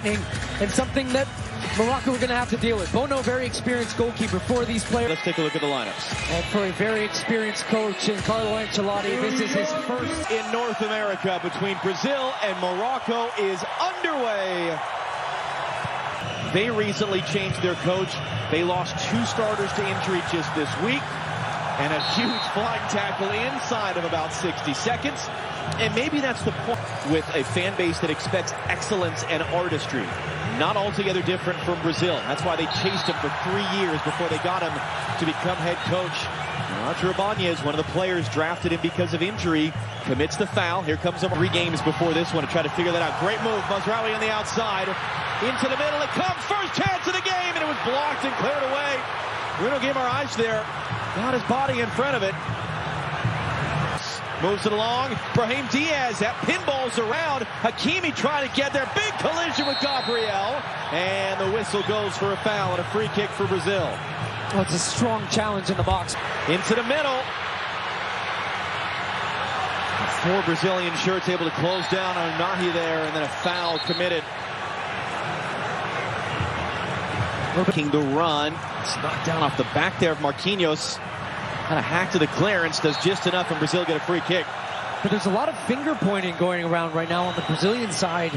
frightening and something that Morocco are going to have to deal with. Bono, very experienced goalkeeper for these players. Let's take a look at the lineups. And for a very experienced coach in Carlo Ancelotti, this is his first in North America between Brazil and Morocco is underway. They recently changed their coach. They lost 2 starters to injury just this week, and a huge flying tackle inside of about 60 seconds. And maybe that's the point with a fan base that expects excellence and artistry. Not altogether different from Brazil. That's why they chased him for 3 years before they got him to become head coach. Roger Ibanez, one of the players drafted him because of injury, commits the foul. Here comes him 3 games before this one to try to figure that out. Great move. Mazraoui on the outside. Into the middle it comes. First chance of the game, and it was blocked and cleared away. Bruno Guimaraes there. Got his body in front of it. Moves it along. Brahim Diaz, that pinballs around. Hakimi trying to get there. Big collision with Gabriel. And the whistle goes for a foul and a free kick for Brazil. Well, it's a strong challenge in the box. Into the middle. 4 Brazilian shirts able to close down Onahi there, and then a foul committed. Looking to run. It's knocked down off the back there of Marquinhos. Kind of hack to the clearance, does just enough, and Brazil get a free kick. But there's a lot of finger pointing going around right now on the Brazilian side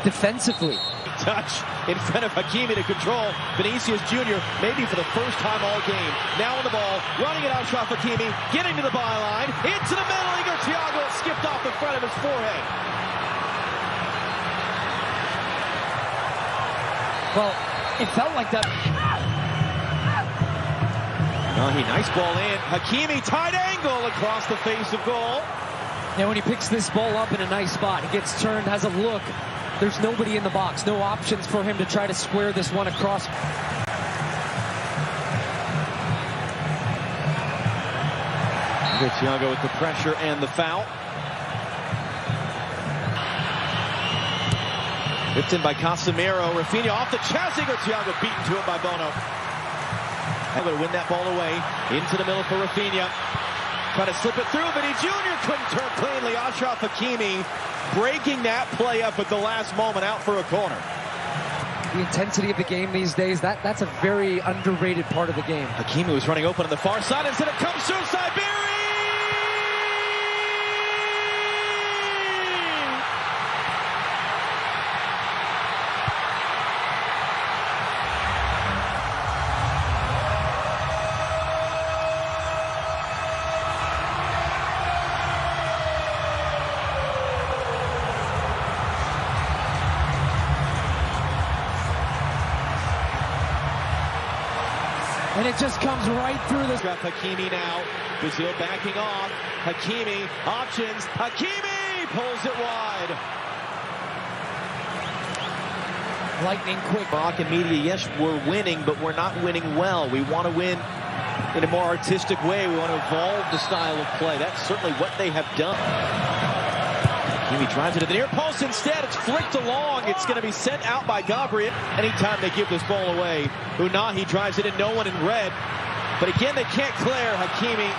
defensively. Touch in front of Hakimi to control Vinicius Jr. maybe for the first time all game. Now on the ball, running it Achraf Hakimi, getting to the byline, into the middle. Igor Thiago skipped off in front of his forehead. Well, it felt like that. Nice ball in. Hakimi, tight angle across the face of goal. And when he picks this ball up in a nice spot, he gets turned, has a look. There's nobody in the box. No options for him to try to square this one across. Thiago with the pressure and the foul. Whipped in by Casemiro. Rafinha off the chest. Igor Thiago beaten to it by Bono. Able to win that ball away. Into the middle for Rafinha. Trying to slip it through, but he Jr. couldn't turn cleanly. Achraf Hakimi breaking that play up at the last moment out for a corner. The intensity of the game these days, that's a very underrated part of the game. Hakimi was running open on the far side. Instead it comes through Siberi! And it just comes right through the... Hakimi now. Brazil backing off. Hakimi, options. Hakimi pulls it wide. Lightning quick. Moroccan media, yes, we're winning, but we're not winning well. We want to win in a more artistic way. We want to evolve the style of play. That's certainly what they have done. Hakimi drives it to the near post instead. It's flicked along. It's going to be sent out by Gabriel. Anytime they give this ball away, Unahi drives it in, no one in red. But again, they can't clear. Hakimi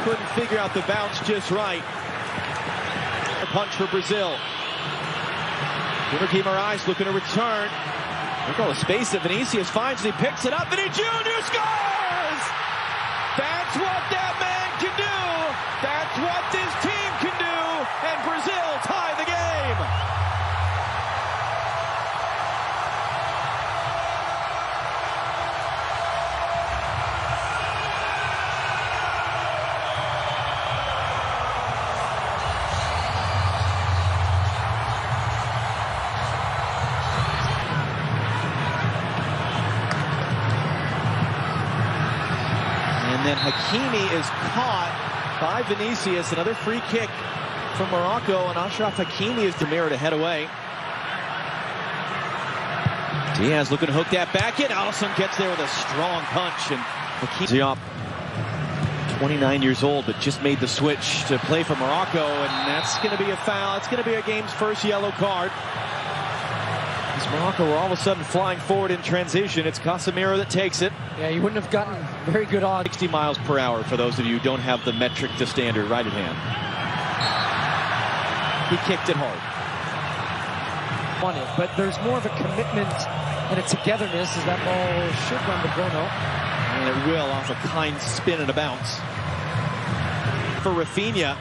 couldn't figure out the bounce just right. A punch for Brazil. Guimaraes looking to return. Look at all the space that Vinicius finds. He picks it up, and he Jr. scores! That's what that man can do. That's what this team can do. And Brazil tie the game. And then Hakimi is caught by Vinicius. Another free kick from Morocco, and Achraf Hakimi is the mirror to head away. Diaz looking to hook that back in. Alisson gets there with a strong punch, and Hakimi, 29 years old, but just made the switch to play for Morocco, and that's going to be a foul. It's going to be a game's first yellow card. As Morocco were all of a sudden flying forward in transition. It's Casemiro that takes it. Yeah, you wouldn't have gotten very good odds. 60 miles per hour for those of you who don't have the metric to standard right at hand. He kicked it hard. on it, but there's more of a commitment and a togetherness as that ball should run to Bono. And it will off a kind spin and a bounce. For Rafinha.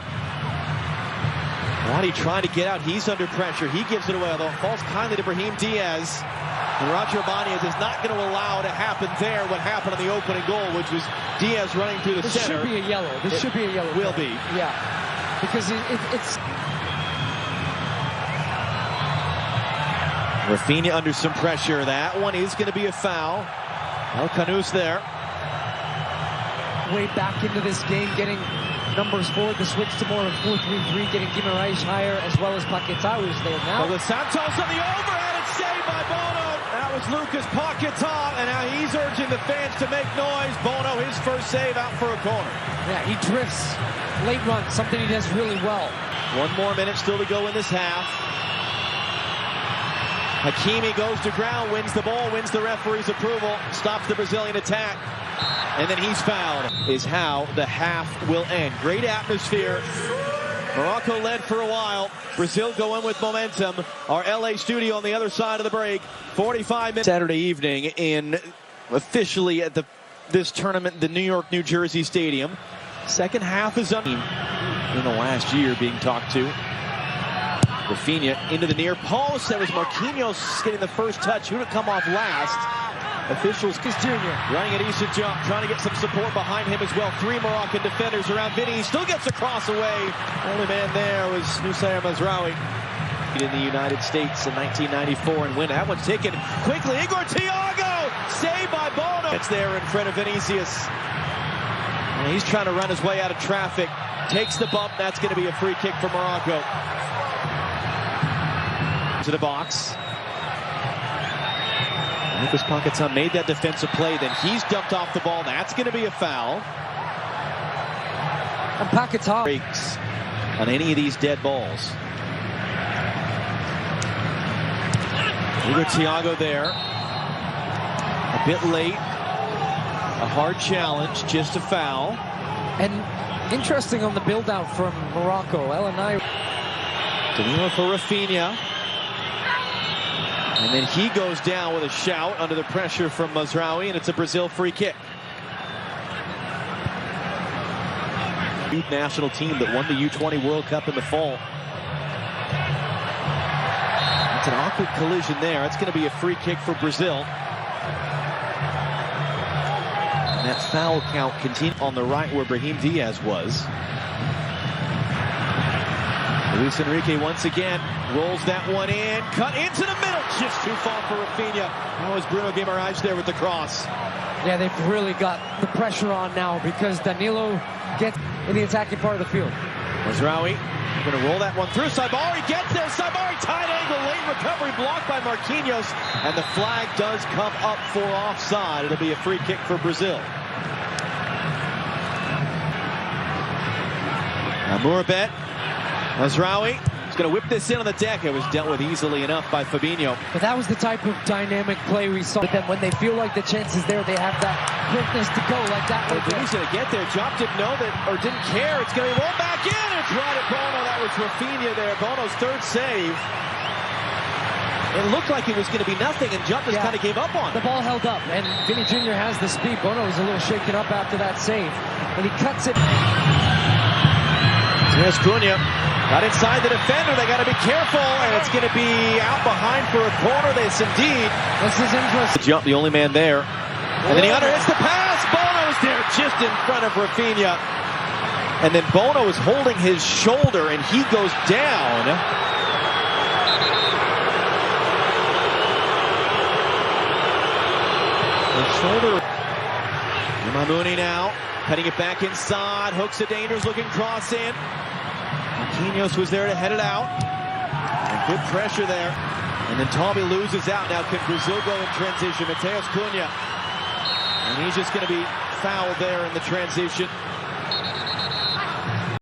Roddy trying to get out. He's under pressure. He gives it away, although it falls kindly to Brahim Diaz. And Roger Ibanez is not going to allow to happen there what happened on the opening goal, which was Diaz running through the center. This should be a yellow. This should be a yellow. Will be. Yeah. Because it's... Rafinha under some pressure. That one is going to be a foul. El Canus there. Way back into this game, getting numbers forward, the switch to more of 4-3-3, getting Guimaraes higher, as well as Paquetá who's there now. Well, the Santos on the overhead, it's saved by Bono. That was Lucas Paquetá, and now he's urging the fans to make noise. Bono, his first save out for a corner. Yeah, he drifts, late run, something he does really well. 1 more minute still to go in this half. Hakimi goes to ground, wins the ball, wins the referee's approval, stops the Brazilian attack. And then he's fouled, is how the half will end. Great atmosphere. Morocco led for a while. Brazil go in with momentum. Our LA studio on the other side of the break. 45 minutes Saturday evening in officially at this tournament, the New York, New Jersey Stadium. Second half is in the last year being talked to. Rafinha into the near post. That was Marquinhos getting the first touch. Who to come off last? Officials, Junior running a decent jump, trying to get some support behind him as well. 3 Moroccan defenders around Vinny. He still gets a cross away. Only man there was Nusayr Mazraoui. In the United States in 1994 and win. That one's taken quickly. Igor Thiago saved by Bono. It's there in front of Vinicius. And he's trying to run his way out of traffic. Takes the bump. That's going to be a free kick for Morocco. To the box. Lucas Paquetá made that defensive play, then he's dumped off the ball. That's going to be a foul. And Paquetá breaks on any of these dead balls. Igor Thiago there. A bit late. A hard challenge, just a foul. And interesting on the build-out from Morocco. Elenay. Danilo for Rafinha. And then he goes down with a shout under the pressure from Mazraoui, and it's a Brazil free kick. Youth national team that won the U20 World Cup in the fall. It's an awkward collision there. It's going to be a free kick for Brazil. And that foul count continues on the right where Brahim Diaz was. Luis Enrique once again rolls that one in, cut into the middle, just too far for Rafinha. That was Bruno Guimaraes there with the cross. Yeah, they've really got the pressure on now because Danilo gets in the attacking part of the field. Mazraoui going to roll that one through. Saibari gets there. Saibari tight angle, late recovery blocked by Marquinhos, and the flag does come up for offside. It'll be a free kick for Brazil. Amourabet. Mazraoui is going to whip this in on the deck. It was dealt with easily enough by Fabinho. But that was the type of dynamic play we saw. But then when they feel like the chance is there, they have that quickness to go like that. He's going to get there. Jop didn't know that or didn't care. It's going to be rolled back in. It's right at Bono. That was Rafinha there. Bono's third save. It looked like it was going to be nothing, and Jop just kind of gave up on it. The ball held up, and Vinny Jr. has the speed. Bono was a little shaken up after that save, and he cuts it. Here's Cunha. Got inside the defender. They got to be careful, and it's going to be out behind for a corner. This indeed. This is interesting. Jump, the only man there. And then he underhits the pass. Bono's there just in front of Rafinha. And then Bono is holding his shoulder, and he goes down. The shoulder. Mamouni now. Cutting it back inside. Hooks a dangerous looking cross in. Marquinhos was there to head it out. And good pressure there. And then Tommy loses out. Now can Brazil go in transition? Matheus Cunha. And he's just going to be fouled there in the transition.